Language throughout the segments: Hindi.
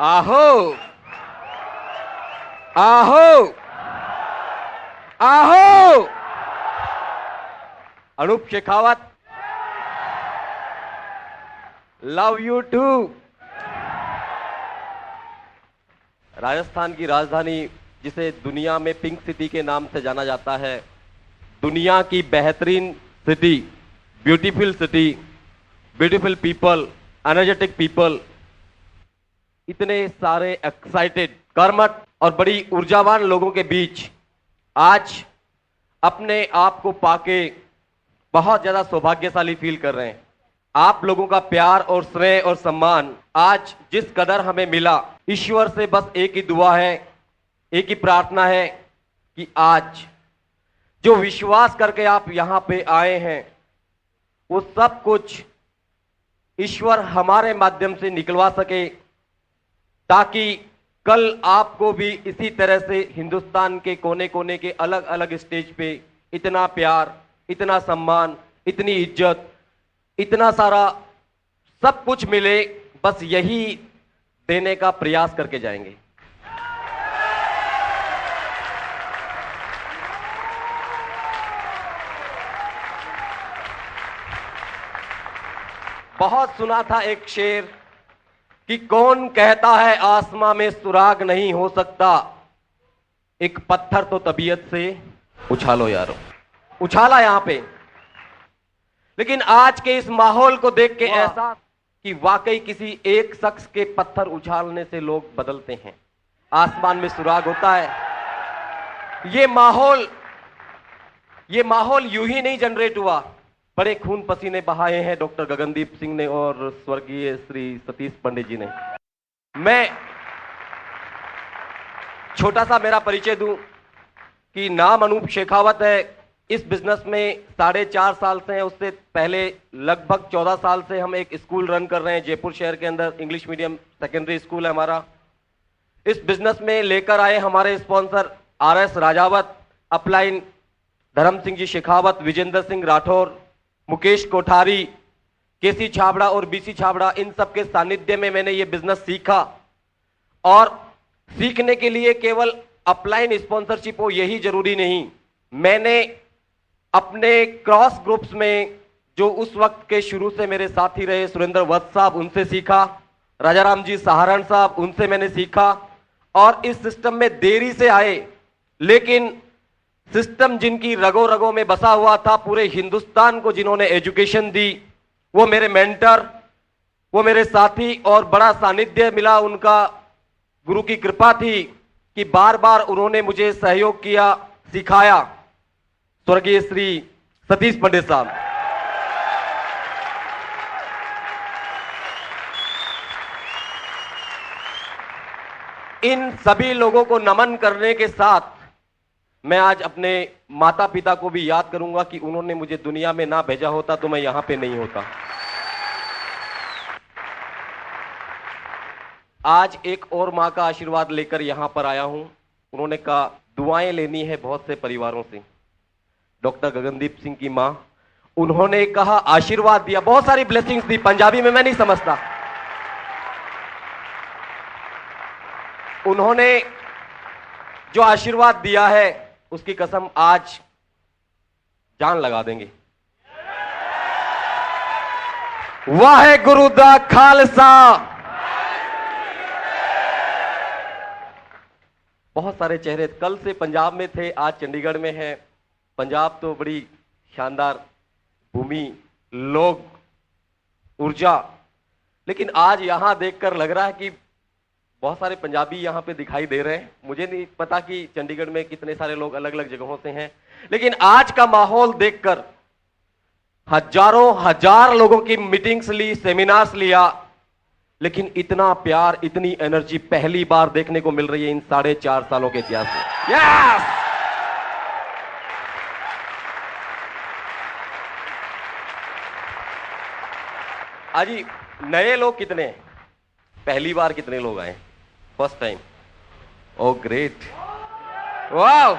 आहो आहो आहो Anoop Shekhawat, love you too. Rajasthan की राजधानी जिसे दुनिया में पिंक सिटी के नाम से जाना जाता है, दुनिया की बेहतरीन city, beautiful city, beautiful people, energetic people, इतने सारे एक्साइटेड, कर्मठ और बड़ी ऊर्जावान लोगों के बीच आज अपने आप को पाके बहुत ज्यादा सौभाग्यशाली फील कर रहे हैं। आप लोगों का प्यार और स्नेह और सम्मान आज जिस कदर हमें मिला, ईश्वर से बस एक ही दुआ है, एक ही प्रार्थना है कि आज जो विश्वास करके आप यहां पे आए हैं वो सब कुछ ईश्वर हमारे माध्यम से निकलवा सके, ताकि कल आपको भी इसी तरह से हिंदुस्तान के कोने कोने के अलग अलग स्टेज पे इतना प्यार, इतना सम्मान, इतनी इज्जत, इतना सारा सब कुछ मिले। बस यही देने का प्रयास करके जाएंगे। बहुत सुना था एक शेर कि कौन कहता है आसमां में सुराग नहीं हो सकता, एक पत्थर तो तबीयत से उछालो यारो। उछाला यहां पे, लेकिन आज के इस माहौल को देख के ऐसा कि वाकई किसी एक शख्स के पत्थर उछालने से लोग बदलते हैं, आसमान में सुराग होता है। ये माहौल यूं ही नहीं जनरेट हुआ, बड़े खून पसीने बहाए हैं डॉक्टर गगनदीप सिंह ने और स्वर्गीय श्री सतीश पंडित जी ने। मैं छोटा सा मेरा परिचय दूं कि नाम अनूप शेखावत है। इस बिजनेस में 4.5 साल से है, उससे पहले लगभग 14 साल से हम एक स्कूल रन कर रहे हैं जयपुर शहर के अंदर, इंग्लिश मीडियम सेकेंडरी स्कूल है हमारा। इस बिजनेस में लेकर आए हमारे स्पॉन्सर RS राजावत, अपलाइन धर्म सिंह जी शेखावत, विजेंद्र सिंह राठौर, मुकेश कोठारी, केसी छाबड़ा और BC छाबड़ा, इन सब के सानिध्य में मैंने ये बिजनेस सीखा। और सीखने के लिए केवल अपलाइन स्पॉन्सरशिप हो यही जरूरी नहीं, मैंने अपने क्रॉस ग्रुप्स में जो उस वक्त के शुरू से मेरे साथी रहे सुरेंद्र वत्स साहब, उनसे सीखा, राजाराम जी सहारण साहब, उनसे मैंने सीखा। और इस सिस्टम में देरी से आए, लेकिन सिस्टम जिनकी रगों रगों में बसा हुआ था, पूरे हिंदुस्तान को जिन्होंने एजुकेशन दी, वो मेरे मेंटर, वो मेरे साथी, और बड़ा सानिध्य मिला उनका, गुरु की कृपा थी कि बार बार उन्होंने मुझे सहयोग किया, सिखाया, स्वर्गीय श्री सतीश पंडित साहब। इन सभी लोगों को नमन करने के साथ मैं आज अपने माता पिता को भी याद करूंगा कि उन्होंने मुझे दुनिया में ना भेजा होता तो मैं यहां पे नहीं होता। आज एक और मां का आशीर्वाद लेकर यहां पर आया हूं। उन्होंने कहा दुआएं लेनी है बहुत से परिवारों से, डॉक्टर गगनदीप सिंह की मां, उन्होंने कहा आशीर्वाद दिया, बहुत सारी ब्लेसिंग्स दी, पंजाबी में मैं नहीं समझता। उन्होंने जो आशीर्वाद दिया है उसकी कसम आज जान लगा देंगे। वाहेगुरु दा खालसा। बहुत सारे चेहरे कल से पंजाब में थे, आज चंडीगढ़ में है। पंजाब तो बड़ी शानदार भूमि, लोग, ऊर्जा, लेकिन आज यहां देखकर लग रहा है कि बहुत सारे पंजाबी यहां पे दिखाई दे रहे हैं। मुझे नहीं पता कि चंडीगढ़ में कितने सारे लोग अलग अलग जगहों से हैं, लेकिन आज का माहौल देखकर हजारों हजार लोगों की मीटिंग्स ली, सेमिनार्स लिया, लेकिन इतना प्यार, इतनी एनर्जी पहली बार देखने को मिल रही है इन 4.5 सालों के इतिहास में। यस! अजी नए लोग कितने हैं? पहली बार कितने लोग आए? First time. ओ ग्रेट, वाह!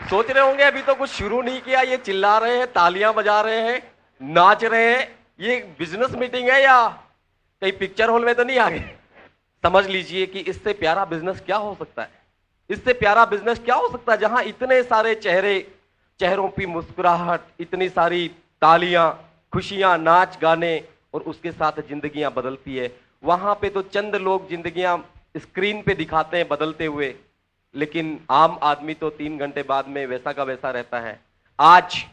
सोच रहे होंगे अभी तो कुछ शुरू नहीं किया, ये चिल्ला रहे हैं, तालियां बजा रहे हैं, नाच रहे हैं, ये बिजनेस मीटिंग है या कहीं पिक्चर हॉल में तो नहीं आ गए। समझ लीजिए कि इससे प्यारा बिजनेस क्या हो सकता है, इससे प्यारा बिजनेस क्या हो सकता है जहां इतने सारे चेहरों की मुस्कुराहट, इतनी सारी तालियां, खुशियां, नाच गाने और उसके साथ जिंदगियां बदलती है। वहां पे तो चंद लोग जिंदगियां स्क्रीन पे दिखाते हैं बदलते हुए, लेकिन आम आदमी तो 3 घंटे बाद में वैसा का वैसा रहता है। आज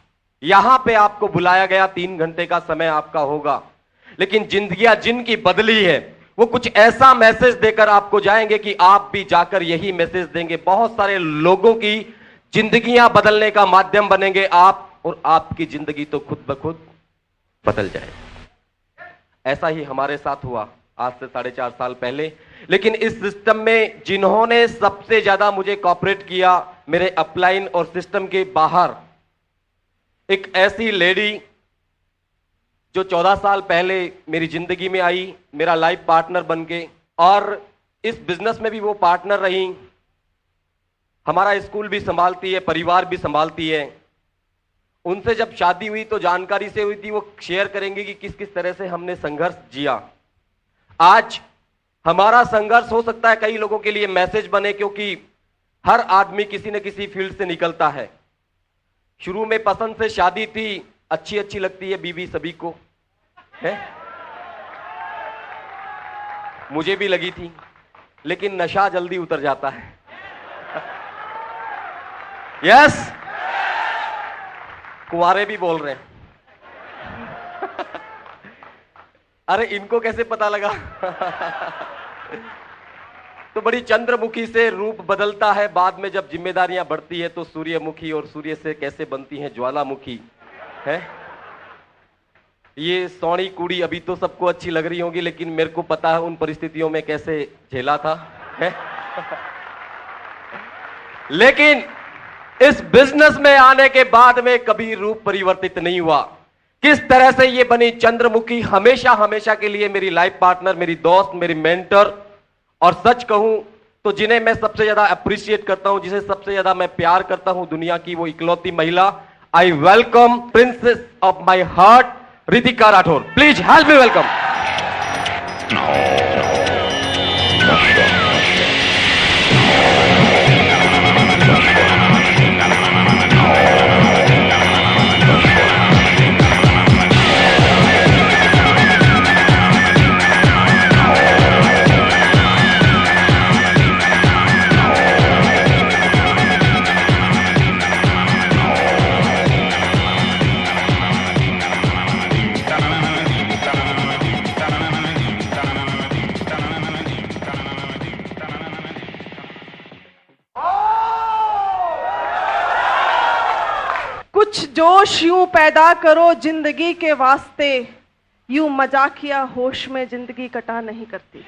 यहां पे आपको बुलाया गया, 3 घंटे का समय आपका होगा, लेकिन जिंदगियां जिनकी बदली है वो कुछ ऐसा मैसेज देकर आपको जाएंगे कि आप भी जाकर यही मैसेज देंगे। बहुत सारे लोगों की जिंदगियां बदलने का माध्यम बनेंगे आप, और आपकी जिंदगी तो खुद ब खुद बदल जाएगी। ऐसा ही हमारे साथ हुआ आज से 4.5 साल पहले। लेकिन इस सिस्टम में जिन्होंने सबसे ज्यादा मुझे कॉपरेट किया, मेरे अपलाइन और सिस्टम के बाहर एक ऐसी लेडी जो 14 साल पहले मेरी जिंदगी में आई, मेरा लाइफ पार्टनर बन के, और इस बिजनेस में भी वो पार्टनर रही। हमारा स्कूल भी संभालती है, परिवार भी संभालती है। उनसे जब शादी हुई तो जानकारी से हुई थी, वो शेयर करेंगे कि किस किस तरह से हमने संघर्ष जिया। आज हमारा संघर्ष हो सकता है कई लोगों के लिए मैसेज बने, क्योंकि हर आदमी किसी न किसी फील्ड से निकलता है। शुरू में पसंद से शादी थी, अच्छी अच्छी लगती है बीवी सभी को है, मुझे भी लगी थी, लेकिन नशा जल्दी उतर जाता है। यस, कुंवारे भी बोल रहे हैं। अरे इनको कैसे पता लगा? तो बड़ी चंद्रमुखी से रूप बदलता है, बाद में जब जिम्मेदारियां बढ़ती है तो सूर्यमुखी, और सूर्य से कैसे बनती है ज्वालामुखी है। ये सौड़ी कुड़ी अभी तो सबको अच्छी लग रही होगी, लेकिन मेरे को पता है उन परिस्थितियों में कैसे झेला था है। लेकिन इस बिजनेस में आने के बाद में कभी रूप परिवर्तित नहीं हुआ। किस तरह से ये बनी चंद्रमुखी, हमेशा हमेशा के लिए मेरी लाइफ पार्टनर, मेरी दोस्त, मेरी मेंटर, और सच कहूं तो जिन्हें मैं सबसे ज्यादा अप्रिशिएट करता हूं, जिसे सबसे ज्यादा मैं प्यार करता हूं दुनिया की, वो इकलौती महिला। I welcome princess of my heart, Ritika Rathore. Please help me welcome. कुछ जोश यूं पैदा करो जिंदगी के वास्ते, यूं मजाकिया होश में जिंदगी कटा नहीं करती।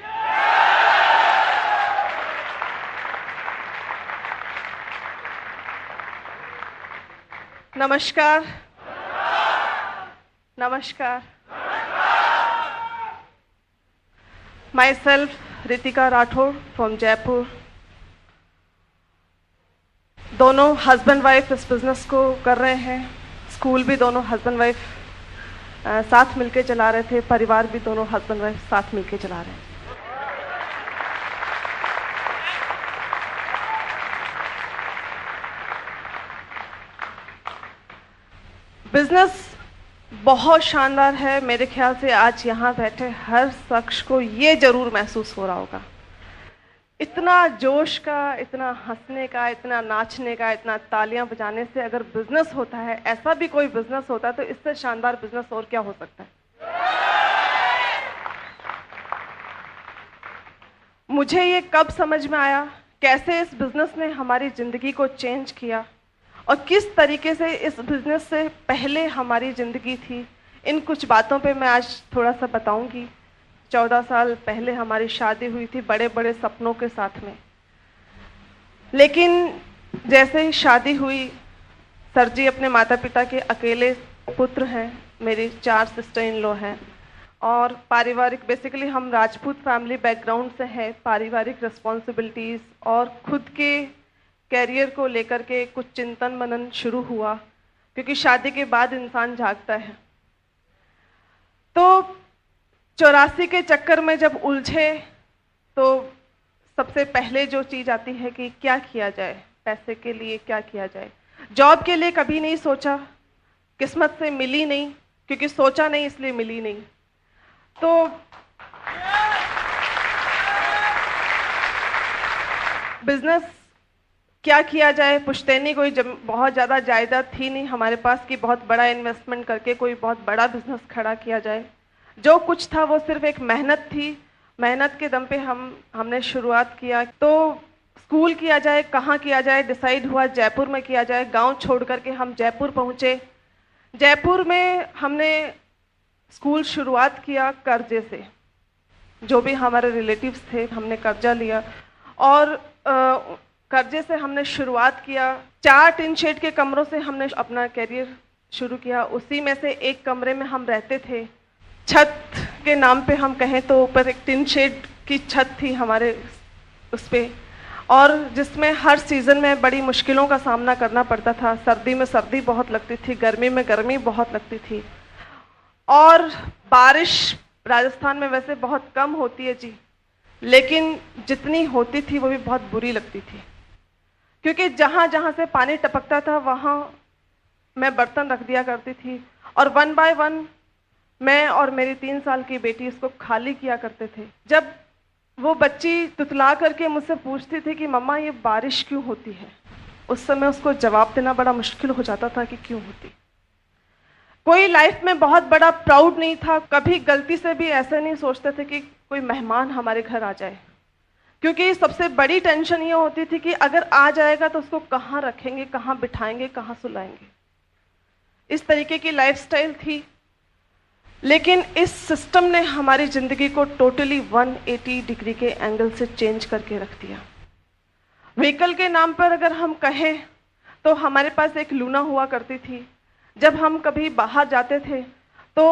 नमस्कार, नमस्कार। My self Ritika Rathore from Jaipur. दोनों हस्बैंड वाइफ इस बिजनेस को कर रहे हैं। स्कूल भी दोनों हस्बैंड वाइफ साथ मिलके चला रहे थे, परिवार भी दोनों हस्बैंड वाइफ साथ मिलके चला रहे हैं। बिजनेस बहुत शानदार है। मेरे ख्याल से आज यहाँ बैठे हर शख्स को ये जरूर महसूस हो रहा होगा, इतना जोश का, इतना हंसने का, इतना नाचने का, इतना तालियां बजाने से अगर बिजनेस होता है, ऐसा भी कोई बिजनेस होता है, तो इससे शानदार बिजनेस और क्या हो सकता है। मुझे ये कब समझ में आया, कैसे इस बिजनेस ने हमारी जिंदगी को चेंज किया, और किस तरीके से इस बिजनेस से पहले हमारी जिंदगी थी, इन कुछ बातों पे मैं आज थोड़ा सा बताऊंगी। 14 साल पहले हमारी शादी हुई थी बड़े बड़े सपनों के साथ में, लेकिन जैसे ही शादी हुई, सर जी अपने माता पिता के अकेले पुत्र हैं, मेरी 4 सिस्टर इन लॉ हैं, और पारिवारिक, बेसिकली हम राजपूत फैमिली बैकग्राउंड से हैं। पारिवारिक रिस्पॉन्सिबिलिटीज़ और खुद के कैरियर को लेकर के कुछ चिंतन मनन शुरू हुआ, क्योंकि शादी के बाद इंसान जागता है। तो 84 के चक्कर में जब उलझे तो सबसे पहले जो चीज़ आती है कि क्या किया जाए, पैसे के लिए क्या किया जाए। जॉब के लिए कभी नहीं सोचा, किस्मत से मिली नहीं, क्योंकि सोचा नहीं इसलिए मिली नहीं। तो बिजनेस क्या किया जाए, पुश्तैनी कोई बहुत ज़्यादा जायदाद थी नहीं हमारे पास कि बहुत बड़ा इन्वेस्टमेंट करके कोई बहुत बड़ा बिजनेस खड़ा किया जाए। जो कुछ था वो सिर्फ एक मेहनत थी, मेहनत के दम पे हमने शुरुआत किया। तो स्कूल किया जाए, कहाँ किया जाए, डिसाइड हुआ जयपुर में किया जाए। गांव छोड़ करके हम जयपुर पहुँचे। जयपुर में हमने स्कूल शुरुआत किया कर्जे से, जो भी हमारे रिलेटिव्स थे हमने कर्जा लिया और कर्जे से हमने शुरुआत किया। 4 टिन शेड के कमरों से हमने अपना करियर शुरू किया। उसी में से एक कमरे में हम रहते थे। छत के नाम पे हम कहें तो ऊपर एक टिन शेड की छत थी हमारे उस पे, और जिसमें हर सीज़न में बड़ी मुश्किलों का सामना करना पड़ता था। सर्दी में सर्दी बहुत लगती थी, गर्मी में गर्मी बहुत लगती थी, और बारिश राजस्थान में वैसे बहुत कम होती है जी, लेकिन जितनी होती थी वो भी बहुत बुरी लगती थी, क्योंकि जहाँ जहाँ से पानी टपकता था वहाँ मैं बर्तन रख दिया करती थी, और 1 बाय 1 मैं और मेरी 3 साल की बेटी इसको खाली किया करते थे। जब वो बच्ची तुतला करके मुझसे पूछती थी कि मम्मा ये बारिश क्यों होती है, उस समय उसको जवाब देना बड़ा मुश्किल हो जाता था कि क्यों होती। कोई लाइफ में बहुत बड़ा प्राउड नहीं था, कभी गलती से भी ऐसे नहीं सोचते थे कि कोई मेहमान हमारे घर आ जाए, क्योंकि सबसे बड़ी टेंशन ये होती थी कि अगर आ जाएगा तो उसको कहाँ रखेंगे, कहाँ बिठाएंगे, कहाँ सुलाएंगे। इस तरीके की लाइफस्टाइल थी। लेकिन इस सिस्टम ने हमारी जिंदगी को टोटली 180 डिग्री के एंगल से चेंज करके रख दिया। व्हीकल के नाम पर अगर हम कहें तो हमारे पास एक लूना हुआ करती थी। जब हम कभी बाहर जाते थे तो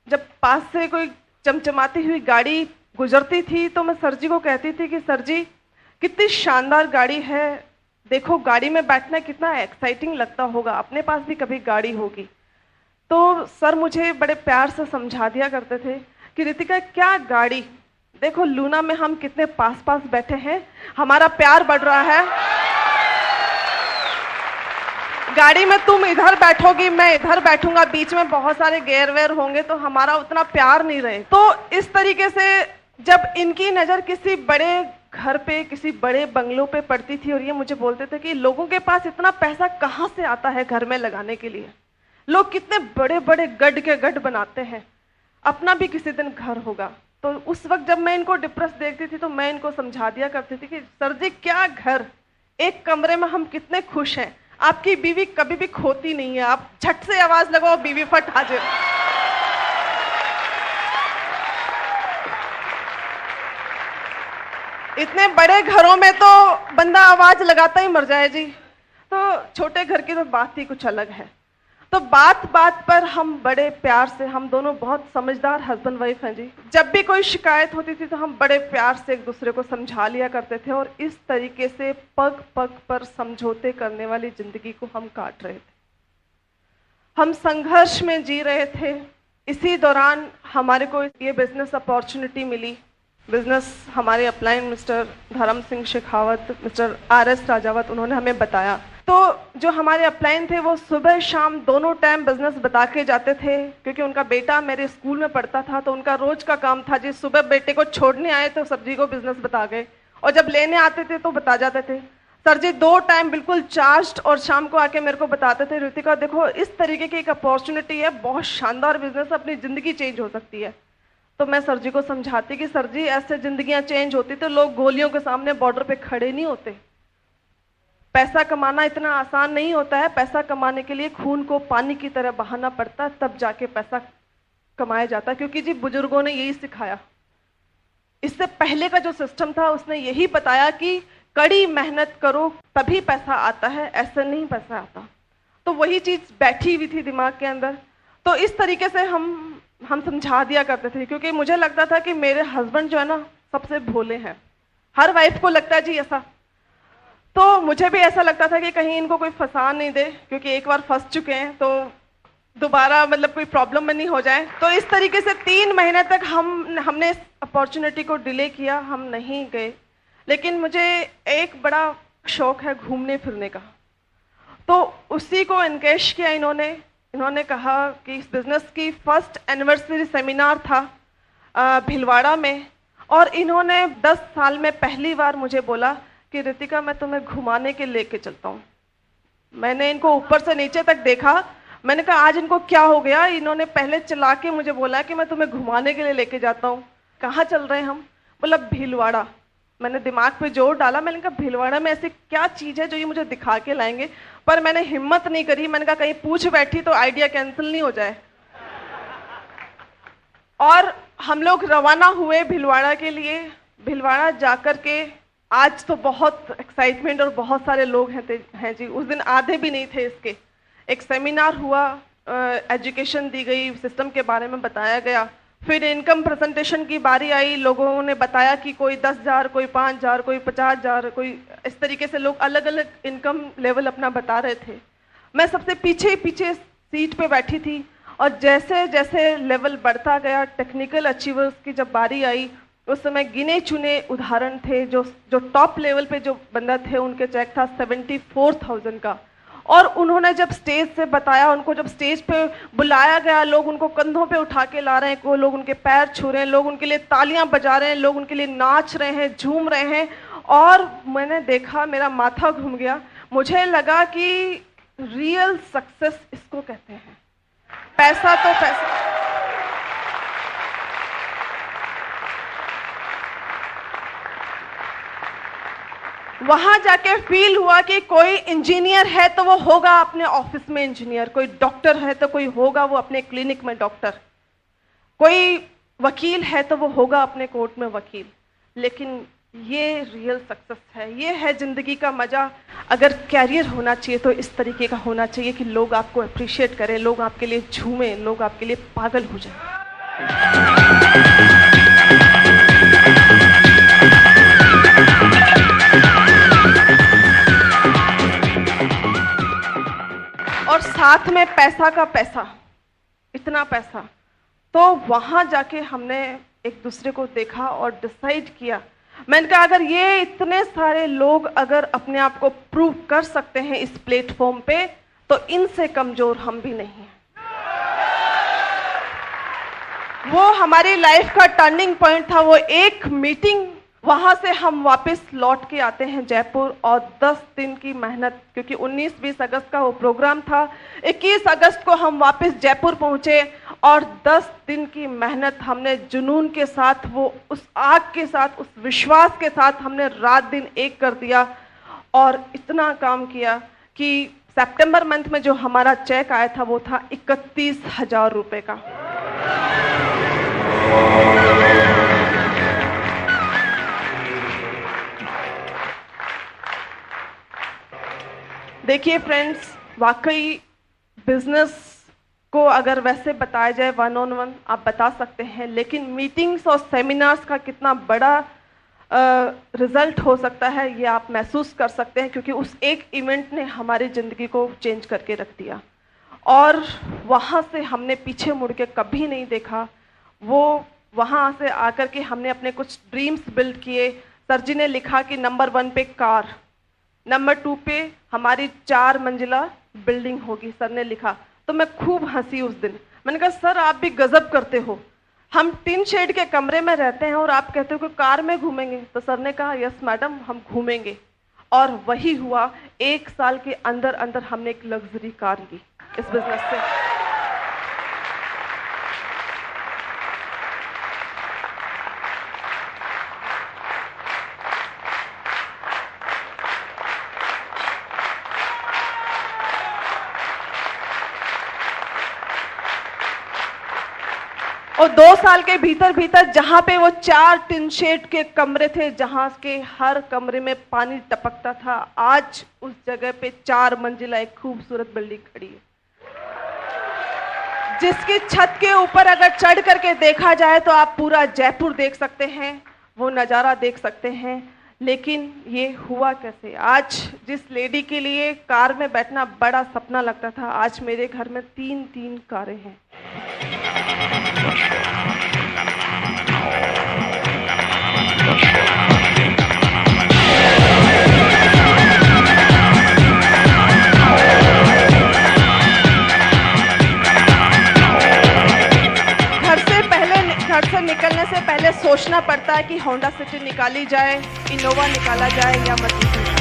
जब पास से कोई चमचमाती हुई गाड़ी गुजरती थी तो मैं सर जी को कहती थी कि सर जी कितनी शानदार गाड़ी है, देखो गाड़ी में बैठना कितना एक्साइटिंग लगता होगा, अपने पास भी कभी गाड़ी होगी। तो सर मुझे बड़े प्यार से समझा दिया करते थे कि रितिका क्या गाड़ी, देखो लूना में हम कितने पास पास बैठे हैं, हमारा प्यार बढ़ रहा है। गाड़ी में तुम इधर बैठोगी, मैं इधर बैठूंगा, बीच में बहुत सारे गेयर वेयर होंगे तो हमारा उतना प्यार नहीं रहे। तो इस तरीके से जब इनकी नज़र किसी बड़े घर पे, किसी बड़े बंगलों पे पड़ती थी और ये मुझे बोलते थे कि लोगों के पास इतना पैसा कहाँ से आता है घर में लगाने के लिए, लोग कितने बड़े बड़े गढ़ के गढ़ बनाते हैं, अपना भी किसी दिन घर होगा। तो उस वक्त जब मैं इनको डिप्रेस देखती थी तो मैं इनको समझा दिया करती थी कि सर जी क्या घर, एक कमरे में हम कितने खुश हैं, आपकी बीवी कभी भी खोती नहीं है, आप झट से आवाज लगाओ बीवी फट हाजिर। इतने बड़े घरों में तो बंदा आवाज लगाता ही मर जाए जी, तो छोटे घर की तो बात ही कुछ अलग है। तो बात बात पर हम बड़े प्यार से, हम दोनों बहुत समझदार हस्बैंड वाइफ हैं जी, जब भी कोई शिकायत होती थी तो हम बड़े प्यार से एक दूसरे को समझा लिया करते थे, और इस तरीके से पग पग पर समझौते करने वाली जिंदगी को हम काट रहे थे। हम संघर्ष में जी रहे थे। इसी दौरान हमारे को ये बिजनेस अपॉर्चुनिटी मिली। बिजनेस हमारे अपलाइन मिस्टर धर्म सिंह शेखावत, मिस्टर RS राजावत, उन्होंने हमें बताया। तो जो हमारे अपलाइन थे वो सुबह शाम दोनों टाइम बिजनेस बता के जाते थे, क्योंकि उनका बेटा मेरे स्कूल में पढ़ता था, तो उनका रोज का काम था जी, सुबह बेटे को छोड़ने आए तो सब्जी को बिजनेस बता गए, और जब लेने आते थे तो बता जाते थे। सर जी 2 टाइम बिल्कुल चार्ज्ड, और शाम को आके मेरे को बताते थे रितिका देखो इस तरीके की एक अपॉर्चुनिटी है, बहुत शानदार बिजनेस, अपनी जिंदगी चेंज हो सकती है। तो मैं सर जी को समझाती कि सर जी ऐसे जिंदगियां चेंज होती तो लोग गोलियों के सामने बॉर्डर पे खड़े नहीं होते। पैसा कमाना इतना आसान नहीं होता है, पैसा कमाने के लिए खून को पानी की तरह बहाना पड़ता है, तब जाके पैसा कमाया जाता है, क्योंकि जी बुजुर्गों ने यही सिखाया। इससे पहले का जो सिस्टम था उसने यही बताया कि कड़ी मेहनत करो तभी पैसा आता है, ऐसे नहीं पैसा आता। तो वही चीज बैठी हुई थी दिमाग के अंदर। तो इस तरीके से हम समझा दिया करते थे, क्योंकि मुझे लगता था कि मेरे हस्बैंड जो है ना सबसे भोले हैं, हर वाइफ को लगता है जी ऐसा। तो मुझे भी ऐसा लगता था कि कहीं इनको कोई फंसा नहीं दे, क्योंकि एक बार फंस चुके हैं तो दोबारा मतलब कोई प्रॉब्लम में नहीं हो जाए। तो इस तरीके से 3 महीने तक हमने इस अपॉर्चुनिटी को डिले किया, हम नहीं गए। लेकिन मुझे एक बड़ा शौक है घूमने फिरने का, तो उसी को एनकैश किया इन्होंने कहा कि इस बिजनेस की फर्स्ट एनिवर्सरी सेमिनार था भीलवाड़ा में, और इन्होंने 10 साल में पहली बार मुझे बोला कि रितिका मैं तुम्हें घुमाने के लेके चलता हूँ। मैंने इनको ऊपर से नीचे तक देखा, मैंने कहा आज इनको क्या हो गया, इन्होंने पहले चला के मुझे बोला कि मैं तुम्हें घुमाने के लिए लेके जाता हूँ। कहाँ चल रहे हैं हम? बोला भीलवाड़ा। मैंने दिमाग पे जोर डाला, मैंने कहा भीलवाड़ा में ऐसी क्या चीज़ है जो ये मुझे दिखा के लाएंगे, पर मैंने हिम्मत नहीं करी। मैंने कहा कहीं पूछ बैठी तो आइडिया कैंसिल नहीं हो जाए। और हम लोग रवाना हुए भीलवाड़ा के लिए। भीलवाड़ा जाकर के आज तो बहुत एक्साइटमेंट और बहुत सारे लोग हैं जी। उस दिन आधे भी नहीं थे इसके। एक सेमिनार हुआ, एजुकेशन दी गई, सिस्टम के बारे में बताया गया। फिर इनकम प्रेजेंटेशन की बारी आई, लोगों ने बताया कि कोई 10,000, कोई 5,000, कोई 50,000, कोई इस तरीके से लोग अलग अलग इनकम लेवल अपना बता रहे थे। मैं सबसे पीछे सीट पे बैठी थी, और जैसे जैसे लेवल बढ़ता गया, टेक्निकल अचीवर्स की जब बारी आई, उस समय गिने चुने उदाहरण थे। जो टॉप लेवल पे जो बंदा थे उनके चेक था 74,000 का। और उन्होंने जब स्टेज से बताया, उनको जब स्टेज पे बुलाया गया, लोग उनको कंधों पे उठा के ला रहे हैं, कोई लोग उनके पैर छू रहे हैं, लोग उनके लिए तालियां बजा रहे हैं, लोग उनके लिए नाच रहे हैं, झूम रहे हैं। और मैंने देखा, मेरा माथा घूम गया। मुझे लगा कि रियल सक्सेस इसको कहते हैं। पैसा तो पैसा, वहां जाके फील हुआ कि कोई इंजीनियर है तो वो होगा अपने ऑफिस में इंजीनियर, कोई डॉक्टर है तो कोई होगा वो अपने क्लिनिक में डॉक्टर, कोई वकील है तो वो होगा अपने कोर्ट में वकील। लेकिन ये रियल सक्सेस है, ये है जिंदगी का मजा। अगर कैरियर होना चाहिए तो इस तरीके का होना चाहिए कि लोग आपको अप्रिशिएट करें, लोग आपके लिए झूमें, लोग आपके लिए पागल हो जाएं। और साथ में पैसा का पैसा, इतना पैसा। तो वहां जाके हमने एक दूसरे को देखा और डिसाइड किया। मैंने कहा अगर ये इतने सारे लोग अगर अपने आप को प्रूव कर सकते हैं इस प्लेटफॉर्म पे, तो इनसे कमजोर हम भी नहीं हैं। वो हमारी लाइफ का टर्निंग पॉइंट था, वो एक मीटिंग। वहां से हम वापस लौट के आते हैं जयपुर, और 10 दिन की मेहनत, क्योंकि 19-20 अगस्त का वो प्रोग्राम था। 21 अगस्त को हम वापस जयपुर पहुंचे, और 10 दिन की मेहनत हमने जुनून के साथ, वो उस आग के साथ, उस विश्वास के साथ हमने रात दिन एक कर दिया, और इतना काम किया कि सितंबर मंथ में जो हमारा चेक आया था वो था 31,000 रुपए का। देखिए फ्रेंड्स, वाकई बिजनेस को अगर वैसे बताया जाए 1-on-1 आप बता सकते हैं, लेकिन मीटिंग्स और सेमिनार्स का कितना बड़ा रिजल्ट हो सकता है ये आप महसूस कर सकते हैं, क्योंकि उस एक इवेंट ने हमारी ज़िंदगी को चेंज करके रख दिया। और वहाँ से हमने पीछे मुड़ के कभी नहीं देखा। वो वहाँ से आकर के हमने अपने कुछ ड्रीम्स बिल्ड किए। सर जी ने लिखा कि नंबर 1 पे कार, नंबर 2 पे हमारी 4 मंजिला बिल्डिंग होगी, सर ने लिखा। तो मैं खूब हंसी उस दिन। मैंने कहा सर आप भी गजब करते हो, हम टिन शेड के कमरे में रहते हैं और आप कहते हो कि कार में घूमेंगे। तो सर ने कहा यस मैडम हम घूमेंगे। और वही हुआ, 1 साल के अंदर अंदर हमने एक लग्जरी कार ली इस बिजनेस से। और 2 साल के भीतर भीतर जहां पे वो 4 टिन शेड के कमरे थे, जहां के हर कमरे में पानी टपकता था, आज उस जगह पे 4 मंजिला एक खूबसूरत बिल्डिंग खड़ी है, जिसकी छत के ऊपर अगर चढ़ करके देखा जाए तो आप पूरा जयपुर देख सकते हैं, वो नज़ारा देख सकते हैं। लेकिन ये हुआ कैसे? आज जिस लेडी के लिए कार में बैठना बड़ा सपना लगता था, आज मेरे घर में 3-3 कारें हैं। घर से निकलने से पहले सोचना पड़ता है कि होंडा सिटी निकाली जाए, इनोवा निकाला जाए या मर्सिडीज।